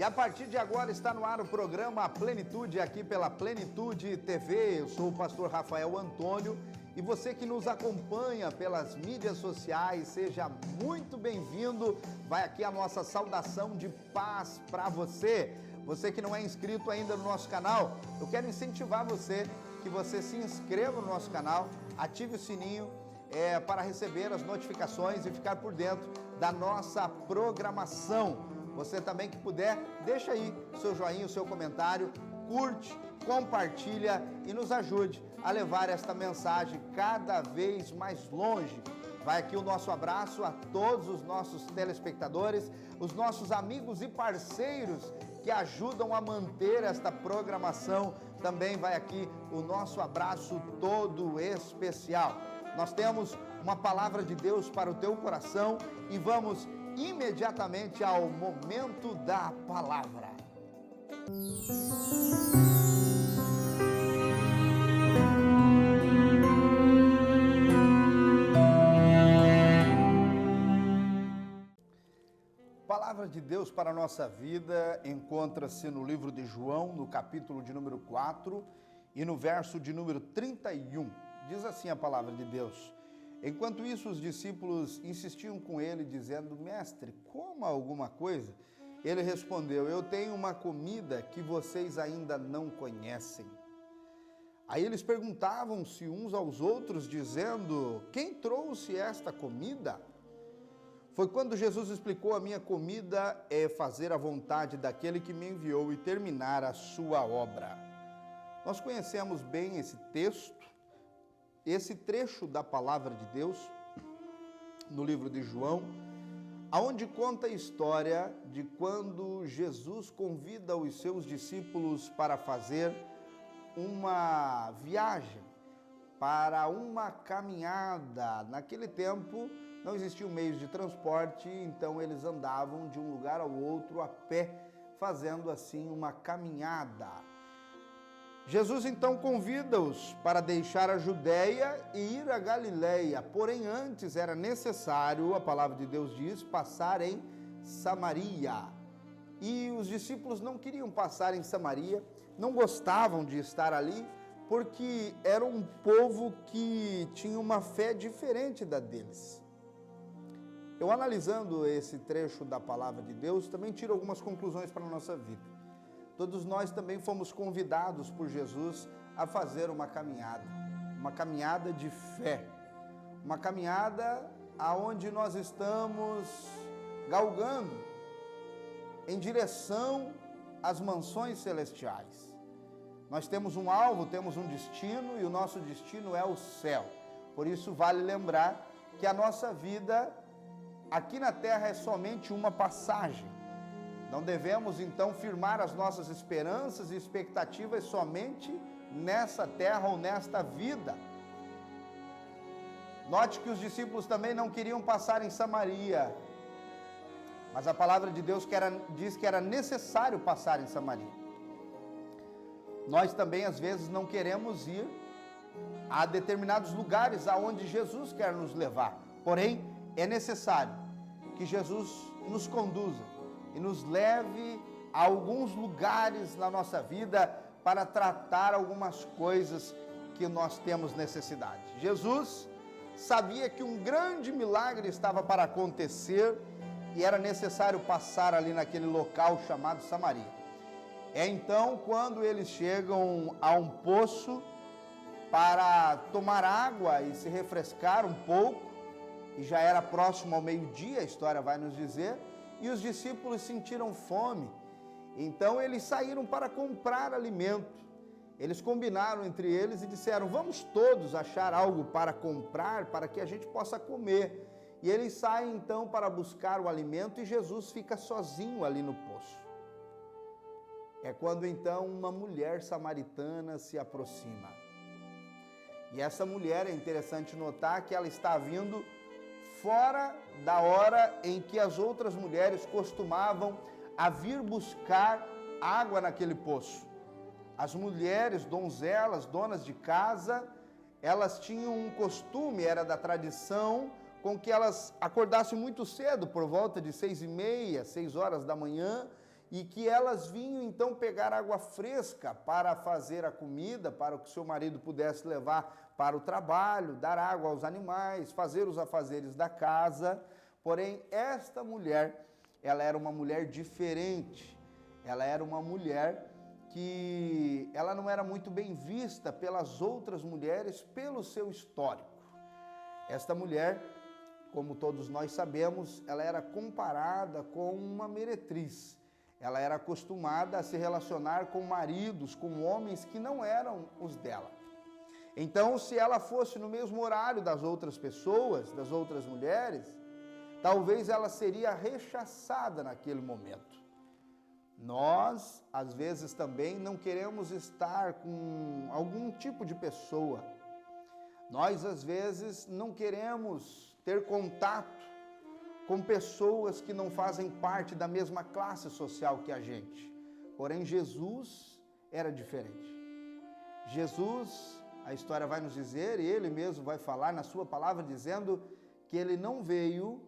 a partir de agora está no ar o programa Plenitude, aqui pela Plenitude TV. Eu sou o pastor Rafael Antônio e você que nos acompanha pelas mídias sociais, seja muito bem-vindo. Vai aqui a nossa saudação de paz para você. Você que não é inscrito ainda no nosso canal, eu quero incentivar você que você se inscreva no nosso canal, ative o sininho para receber as notificações e ficar por dentro da nossa programação. Você também que puder, deixa aí seu joinha, o seu comentário, curte, compartilha e nos ajude a levar esta mensagem cada vez mais longe. Vai aqui o nosso abraço a todos os nossos telespectadores, os nossos amigos e parceiros que ajudam a manter esta programação. Também vai aqui o nosso abraço todo especial. Nós temos uma palavra de Deus para o teu coração e vamos imediatamente ao momento da palavra. Palavra de Deus para a nossa vida encontra-se no livro de João, no capítulo de número 4 e no verso de número 31. Diz assim a palavra de Deus: enquanto isso, os discípulos insistiam com ele, dizendo: mestre, coma alguma coisa. Ele respondeu: eu tenho uma comida que vocês ainda não conhecem. Aí eles perguntavam-se uns aos outros, dizendo: quem trouxe esta comida? Foi quando Jesus explicou: a minha comida é fazer a vontade daquele que me enviou e terminar a sua obra. Nós conhecemos bem esse texto, esse trecho da palavra de Deus, no livro de João, aonde conta a história de quando Jesus convida os seus discípulos para fazer uma viagem, para uma caminhada. Naquele tempo não existiam meios de transporte, então eles andavam de um lugar ao outro a pé, fazendo assim uma caminhada. Jesus então convida-os para deixar a Judéia e ir a Galiléia, porém antes era necessário, a palavra de Deus diz, passar em Samaria. E os discípulos não queriam passar em Samaria, não gostavam de estar ali, porque era um povo que tinha uma fé diferente da deles. Eu, analisando esse trecho da palavra de Deus, também tiro algumas conclusões para a nossa vida. Todos nós também fomos convidados por Jesus a fazer uma caminhada de fé, uma caminhada aonde nós estamos galgando em direção às mansões celestiais. Nós temos um alvo, temos um destino e o nosso destino é o céu. Por isso vale lembrar que a nossa vida aqui na terra é somente uma passagem. Não devemos, então, firmar as nossas esperanças e expectativas somente nessa terra ou nesta vida. Note que os discípulos também não queriam passar em Samaria, mas a palavra de Deus diz que era necessário passar em Samaria. Nós também, às vezes, não queremos ir a determinados lugares aonde Jesus quer nos levar. Porém, é necessário que Jesus nos conduza e nos leve a alguns lugares na nossa vida para tratar algumas coisas que nós temos necessidade. Jesus sabia que um grande milagre estava para acontecer e era necessário passar ali naquele local chamado Samaria. É então quando eles chegam a um poço para tomar água e se refrescar um pouco, e já era próximo ao meio-dia, a história vai nos dizer, e os discípulos sentiram fome, então eles saíram para comprar alimento. Eles combinaram entre eles e disseram: vamos todos achar algo para comprar, para que a gente possa comer. E eles saem então para buscar o alimento e Jesus fica sozinho ali no poço. É quando então uma mulher samaritana se aproxima. E essa mulher, é interessante notar que ela está vindo fora da hora em que as outras mulheres costumavam a vir buscar água naquele poço. As mulheres, donzelas, donas de casa, elas tinham um costume, era da tradição, com que elas acordassem muito cedo, por volta de 6h30, 6 horas da manhã, e que elas vinham então pegar água fresca para fazer a comida, para que seu marido pudesse levar para o trabalho, dar água aos animais, fazer os afazeres da casa. Porém, esta mulher, ela era uma mulher diferente. Ela era uma mulher que ela não era muito bem vista pelas outras mulheres pelo seu histórico. Esta mulher, como todos nós sabemos, ela era comparada com uma meretriz. Ela era acostumada a se relacionar com maridos, com homens que não eram os dela. Então, se ela fosse no mesmo horário das outras pessoas, das outras mulheres, talvez ela seria rechaçada naquele momento. Nós, às vezes, também não queremos estar com algum tipo de pessoa. Nós, às vezes, não queremos ter contato com pessoas que não fazem parte da mesma classe social que a gente. Porém, Jesus era diferente. Jesus, a história vai nos dizer, e ele mesmo vai falar na sua palavra, dizendo que ele não veio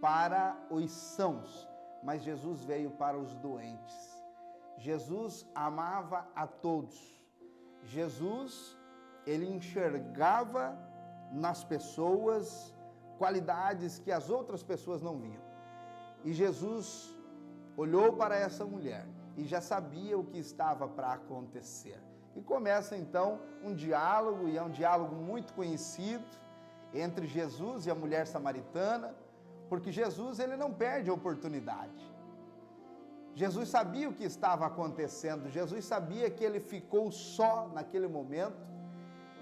para os sãos, mas Jesus veio para os doentes. Jesus amava a todos. Jesus, ele enxergava nas pessoas qualidades que as outras pessoas não viam. E Jesus olhou para essa mulher e já sabia o que estava para acontecer. E começa então um diálogo, e é um diálogo muito conhecido, entre Jesus e a mulher samaritana, porque Jesus, ele não perde a oportunidade. Jesus sabia o que estava acontecendo, Jesus sabia que ele ficou só naquele momento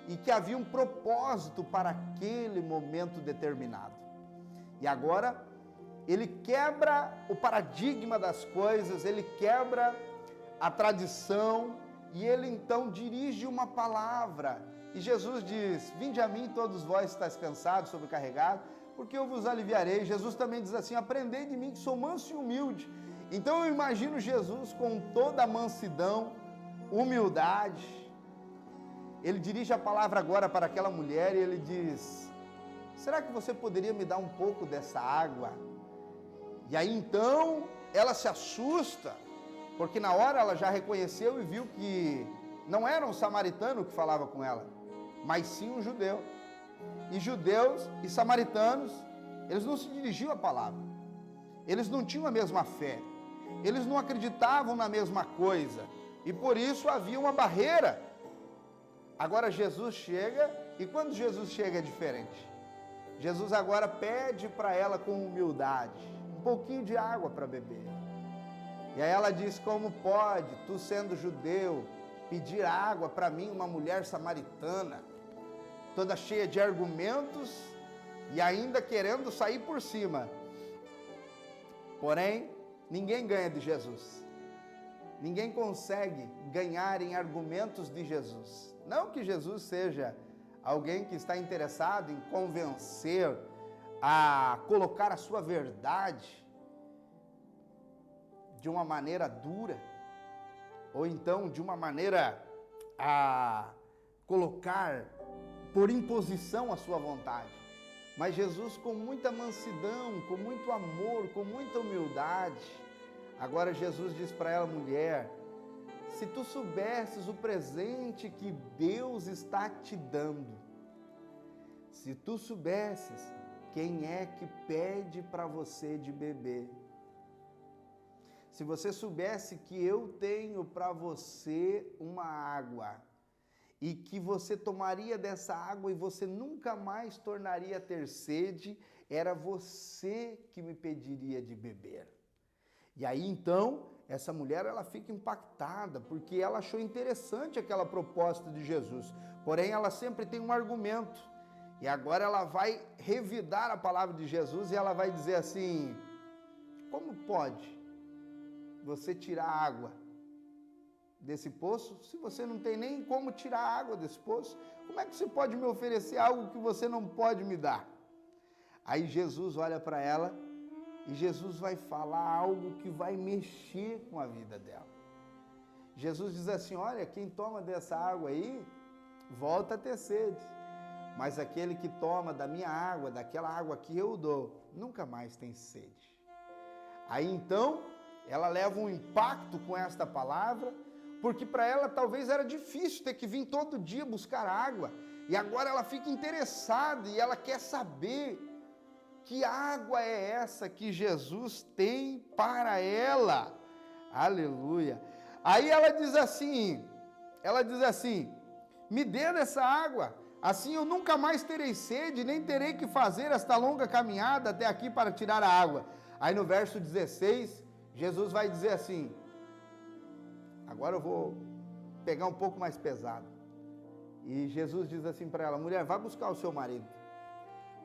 e que havia um propósito para aquele momento determinado. E agora, ele quebra o paradigma das coisas, ele quebra a tradição e ele então dirige uma palavra. E Jesus diz: vinde a mim todos vós que estáis cansados, sobrecarregados, porque eu vos aliviarei. Jesus também diz assim: aprendei de mim que sou manso e humilde. Então eu imagino Jesus com toda a mansidão, humildade. Ele dirige a palavra agora para aquela mulher e ele diz: será que você poderia me dar um pouco dessa água? E aí então ela se assusta, porque na hora ela já reconheceu e viu que não era um samaritano que falava com ela, mas sim um judeu. E judeus e samaritanos, eles não se dirigiam à palavra, eles não tinham a mesma fé, eles não acreditavam na mesma coisa, e por isso havia uma barreira. Agora Jesus chega, e quando Jesus chega é diferente. Jesus agora pede para ela com humildade um pouquinho de água para beber. E aí ela diz: como pode, tu sendo judeu, pedir água para mim, uma mulher samaritana, toda cheia de argumentos e ainda querendo sair por cima. Porém, ninguém ganha de Jesus. Ninguém consegue ganhar em argumentos de Jesus. Não que Jesus seja alguém que está interessado em convencer, a colocar a sua verdade de uma maneira dura, ou então de uma maneira a colocar por imposição a sua vontade. Mas Jesus, com muita mansidão, com muito amor, com muita humildade, agora Jesus diz para ela: mulher, se tu soubesses o presente que Deus está te dando, se tu soubesses quem é que pede para você de beber, se você soubesse que eu tenho para você uma água, e que você tomaria dessa água e você nunca mais tornaria a ter sede, era você que me pediria de beber. E aí então, essa mulher, ela fica impactada, porque ela achou interessante aquela proposta de Jesus, porém ela sempre tem um argumento, e agora ela vai revidar a palavra de Jesus e ela vai dizer assim: como pode você tirar água desse poço, se você não tem nem como tirar água desse poço? Como é que você pode me oferecer algo que você não pode me dar? Aí Jesus olha para ela e Jesus vai falar algo que vai mexer com a vida dela. Jesus diz assim: olha, quem toma dessa água aí, volta a ter sede, mas aquele que toma da minha água, daquela água que eu dou, nunca mais tem sede. Aí então, ela leva um impacto com esta palavra, porque para ela talvez era difícil ter que vir todo dia buscar água, e agora ela fica interessada e ela quer saber que água é essa que Jesus tem para ela. Aleluia. Aí ela diz assim, me dê dessa água, assim eu nunca mais terei sede, nem terei que fazer esta longa caminhada até aqui para tirar a água. Aí no verso 16, Jesus vai dizer assim, agora eu vou pegar um pouco mais pesado. E Jesus diz assim para ela, mulher, vá buscar o seu marido.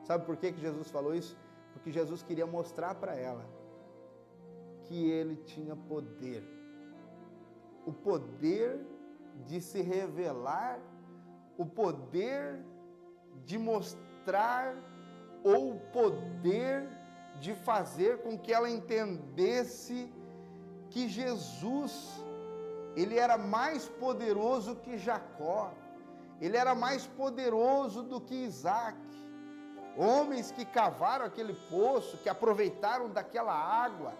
Sabe por que Jesus falou isso? Porque Jesus queria mostrar para ela que ele tinha poder. O poder de se revelar, o poder de mostrar, ou o poder de fazer com que ela entendesse que Jesus, ele era mais poderoso que Jacó, ele era mais poderoso do que Isaac. Homens que cavaram aquele poço, que aproveitaram daquela água.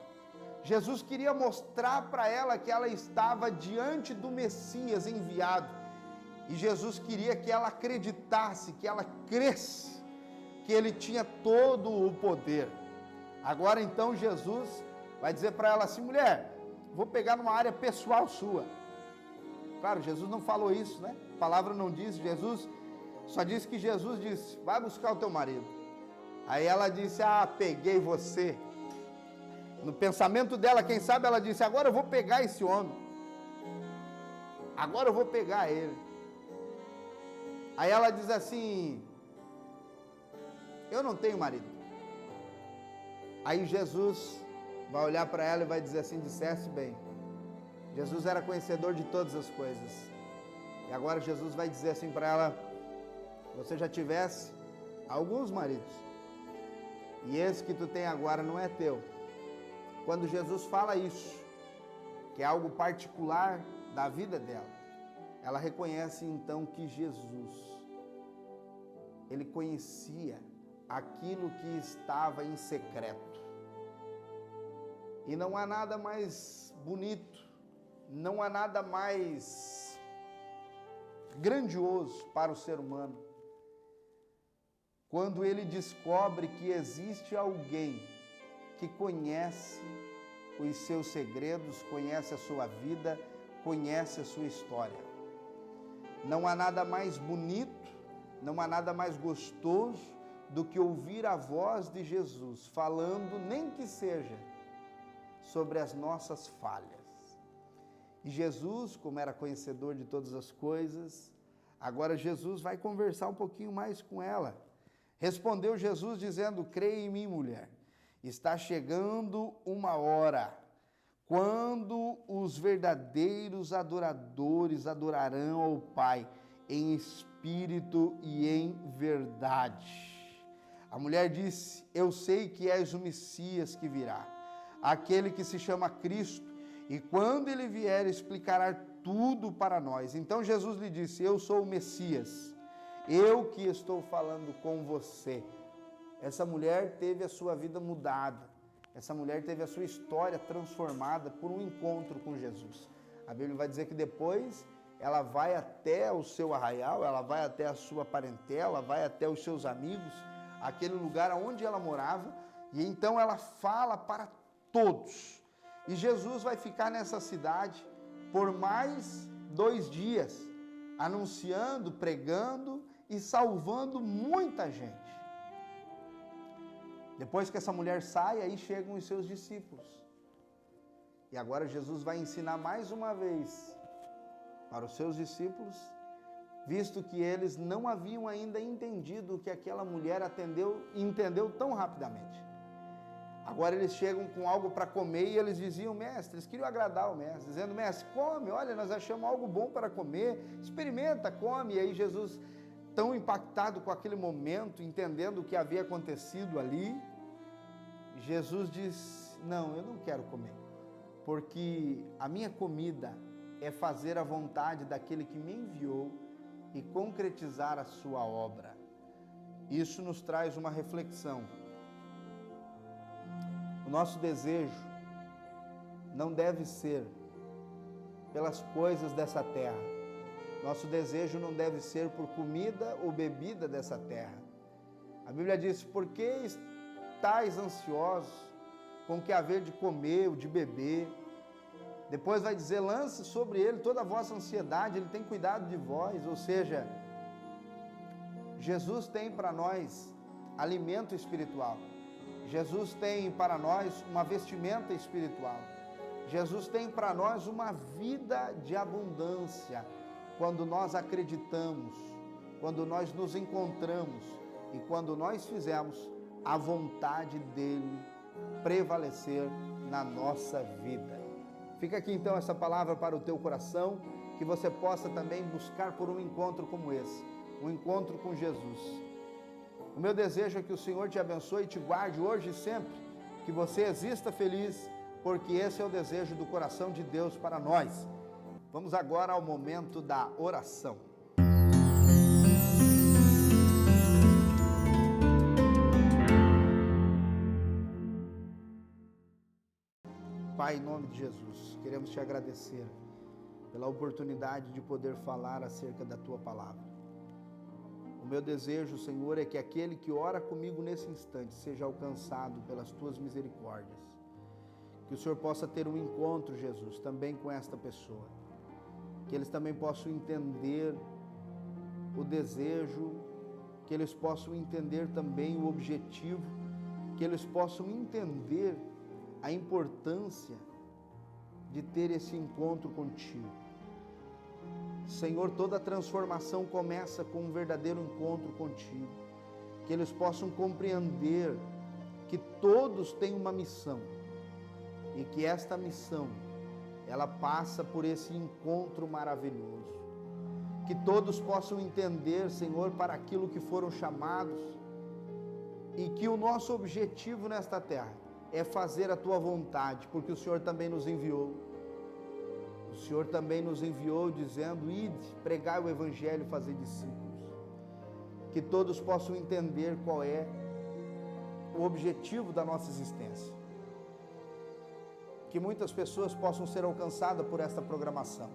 Jesus queria mostrar para ela que ela estava diante do Messias enviado. E Jesus queria que ela acreditasse, que ela cresce, que ele tinha todo o poder. Agora então Jesus vai dizer para ela assim, mulher, vou pegar numa área pessoal sua. Claro, Jesus não falou isso, né? A palavra não diz, Jesus só disse que Jesus disse, vai buscar o teu marido. Aí ela disse, peguei você. No pensamento dela, quem sabe ela disse, agora eu vou pegar esse homem. Agora eu vou pegar ele. Aí ela diz assim, eu não tenho marido. Aí Jesus vai olhar para ela e vai dizer assim, disseste bem. Jesus era conhecedor de todas as coisas. E agora Jesus vai dizer assim para ela, você já tivesse alguns maridos, e esse que tu tem agora não é teu. Quando Jesus fala isso, que é algo particular da vida dela, ela reconhece então que Jesus, ele conhecia aquilo que estava em secreto. E não há nada mais bonito, não há nada mais grandioso para o ser humano, quando ele descobre que existe alguém que conhece os seus segredos, conhece a sua vida, conhece a sua história. Não há nada mais bonito, não há nada mais gostoso do que ouvir a voz de Jesus falando, nem que seja, sobre as nossas falhas. E Jesus, como era conhecedor de todas as coisas, agora Jesus vai conversar um pouquinho mais com ela. Respondeu Jesus dizendo, creia em mim, mulher, está chegando uma hora, quando os verdadeiros adoradores adorarão ao Pai, em espírito e em verdade. A mulher disse, eu sei que és o Messias que virá, aquele que se chama Cristo, e quando ele vier explicará tudo para nós. Então Jesus lhe disse, eu sou o Messias, eu que estou falando com você. Essa mulher teve a sua vida mudada, essa mulher teve a sua história transformada por um encontro com Jesus. A Bíblia vai dizer que depois ela vai até o seu arraial, ela vai até a sua parentela, vai até os seus amigos, aquele lugar onde ela morava, e então ela fala para todos. E Jesus vai ficar nessa cidade por mais 2 dias, anunciando, pregando e salvando muita gente. Depois que essa mulher sai, aí chegam os seus discípulos. E agora Jesus vai ensinar mais uma vez para os seus discípulos, visto que eles não haviam ainda entendido o que aquela mulher entendeu tão rapidamente. Agora eles chegam com algo para comer e eles diziam, mestre, eles queriam agradar o mestre, dizendo, mestre, come, olha, nós achamos algo bom para comer, experimenta, come. E aí Jesus, tão impactado com aquele momento, entendendo o que havia acontecido ali, Jesus diz, não, eu não quero comer, porque a minha comida é fazer a vontade daquele que me enviou e concretizar a sua obra. Isso nos traz uma reflexão. O nosso desejo não deve ser pelas coisas dessa terra. Nosso desejo não deve ser por comida ou bebida dessa terra. A Bíblia diz: por que estáis ansiosos com o que haver de comer ou de beber? Depois vai dizer: lance sobre ele toda a vossa ansiedade, ele tem cuidado de vós. Ou seja, Jesus tem para nós alimento espiritual. Jesus tem para nós uma vestimenta espiritual. Jesus tem para nós uma vida de abundância. Quando nós acreditamos, quando nós nos encontramos e quando nós fizemos a vontade dele prevalecer na nossa vida. Fica aqui então essa palavra para o teu coração, que você possa também buscar por um encontro como esse, um encontro com Jesus. O meu desejo é que o Senhor te abençoe e te guarde hoje e sempre, que você exista feliz, porque esse é o desejo do coração de Deus para nós. Vamos agora ao momento da oração. Pai, em nome de Jesus, queremos te agradecer pela oportunidade de poder falar acerca da tua palavra. O meu desejo, Senhor, é que aquele que ora comigo nesse instante seja alcançado pelas tuas misericórdias. Que o Senhor possa ter um encontro, Jesus, também com esta pessoa. Que eles também possam entender o desejo, que eles possam entender também o objetivo, que eles possam entender a importância de ter esse encontro contigo. Senhor, toda transformação começa com um verdadeiro encontro contigo. Que eles possam compreender que todos têm uma missão e que esta missão, ela passa por esse encontro maravilhoso. Que todos possam entender, Senhor, para aquilo que foram chamados e que o nosso objetivo nesta terra é fazer a tua vontade, porque o Senhor também nos enviou. O Senhor também nos enviou dizendo: ide, pregai o evangelho, fazer discípulos. Que todos possam entender qual é o objetivo da nossa existência. Que muitas pessoas possam ser alcançadas por esta programação.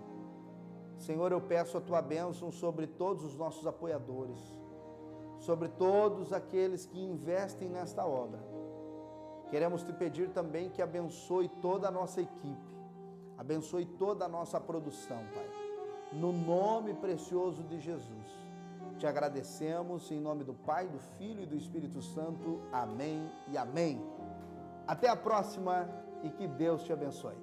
Senhor, eu peço a tua bênção sobre todos os nossos apoiadores, sobre todos aqueles que investem nesta obra. Queremos te pedir também que abençoe toda a nossa equipe, abençoe toda a nossa produção, Pai. No nome precioso de Jesus, te agradecemos em nome do Pai, do Filho e do Espírito Santo. Amém e amém. Até a próxima e que Deus te abençoe.